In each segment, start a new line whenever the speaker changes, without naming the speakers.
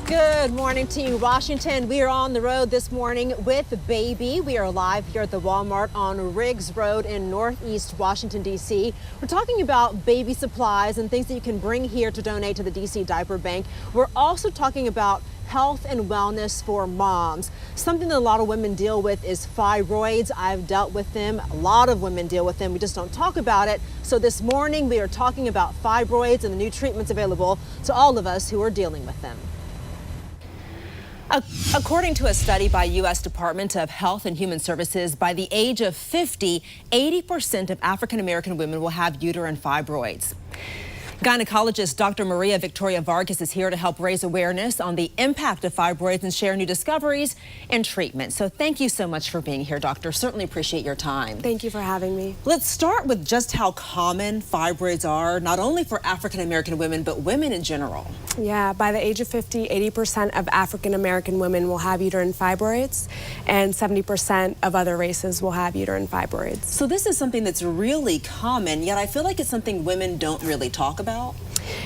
Good morning to you, Washington. We are on the road this morning with Baby. We are live here at the Walmart on Riggs Road in Northeast Washington, D.C. We're talking about baby supplies and things that you can bring here to donate to the D.C. Diaper Bank. We're also talking about health and wellness for moms. Something that a lot of women deal with is fibroids. I've dealt with them. A lot of women deal with them. We just don't talk about it. So this morning we are talking about fibroids and the new treatments available to all of us who are dealing with them. According to a study by U.S. Department of Health and Human Services, by the age of 50, 80% of African-American women will have uterine fibroids. Gynecologist Dr. Maria Victoria Vargas is here to help raise awareness on the impact of fibroids and share new discoveries and treatment. So thank you so much for being here, doctor. Certainly appreciate your time.
Thank you for having me.
Let's start with just how common fibroids are, not only for African-American women, but women in general.
Yeah, by the age of 50, 80% of African-American women will have uterine fibroids, and 70% of other races will have uterine fibroids.
So this is something that's really common, yet I feel like it's something women don't really talk about.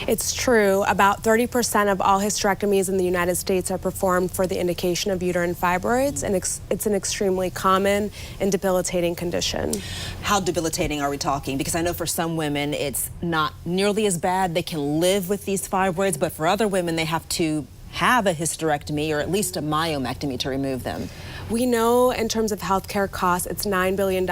It's true. About 30% of all hysterectomies in the United States are performed for the indication of uterine fibroids, and it's an extremely common and debilitating condition.
How debilitating are we talking? Because I know for some women it's not nearly as bad. They can live with these fibroids, but for other women they have to have a hysterectomy or at least a myomectomy to remove them.
We know in terms of healthcare costs, it's $9 billion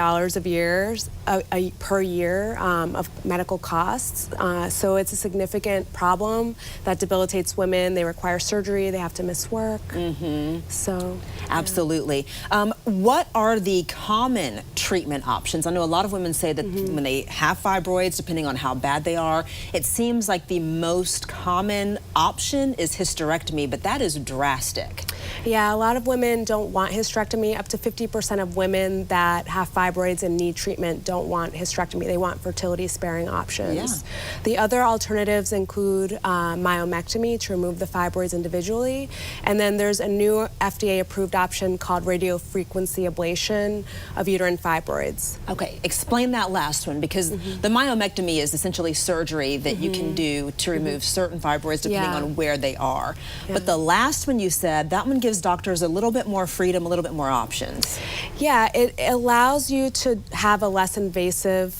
per year of medical costs. So it's a significant problem that debilitates women. They require surgery, they have to miss work. So,
absolutely. What are the common treatment options? I know a lot of women say that when they have fibroids, depending on how bad they are, it seems like the most common option is hysterectomy, but that is drastic.
Yeah, a lot of women don't want hysterectomy. Up to 50% of women that have fibroids and need treatment don't want hysterectomy. They want fertility-sparing options.
Yeah.
The other alternatives include myomectomy to remove the fibroids individually, and then there's a new FDA-approved option called radiofrequency ablation of uterine fibroids.
Okay, explain that last one, because the myomectomy is essentially surgery that you can do to remove certain fibroids depending on where they are. But the last one you said, that one gives doctors a little bit more freedom, a little bit more options.
Yeah, it allows you to have a less invasive,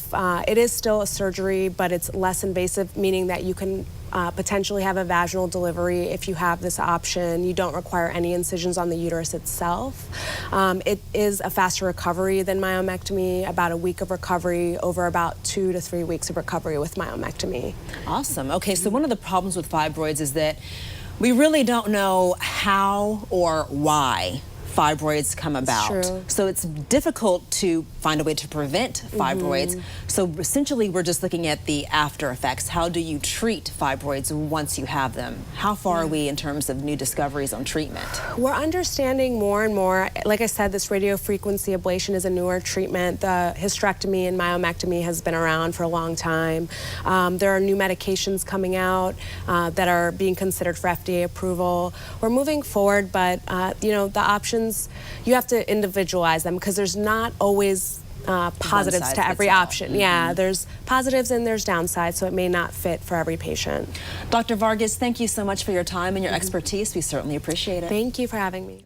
it is still a surgery, but it's less invasive, meaning that you can potentially have a vaginal delivery if you have this option. You don't require any incisions on the uterus itself. It is a faster recovery than myomectomy, about a week of recovery over about 2 to 3 weeks of recovery with myomectomy.
Awesome. Okay, so one of the problems with fibroids is that we really don't know how or why fibroids come about. So it's difficult to find a way to prevent fibroids. So essentially we're just looking at the after effects. How do you treat fibroids once you have them? How far are we in terms of new discoveries on treatment? We're
understanding more and more. Like I said, this radiofrequency ablation is a newer treatment. The hysterectomy and myomectomy has been around for a long time. There are new medications coming out that are being considered for FDA approval. We're moving forward, but you know, the options, you have to individualize them because there's not always positives to every option. Yeah, there's positives and there's downsides, so it may not fit for every patient.
Dr. Vargas, thank you so much for your time and your expertise. We certainly appreciate it.
Thank you for having me.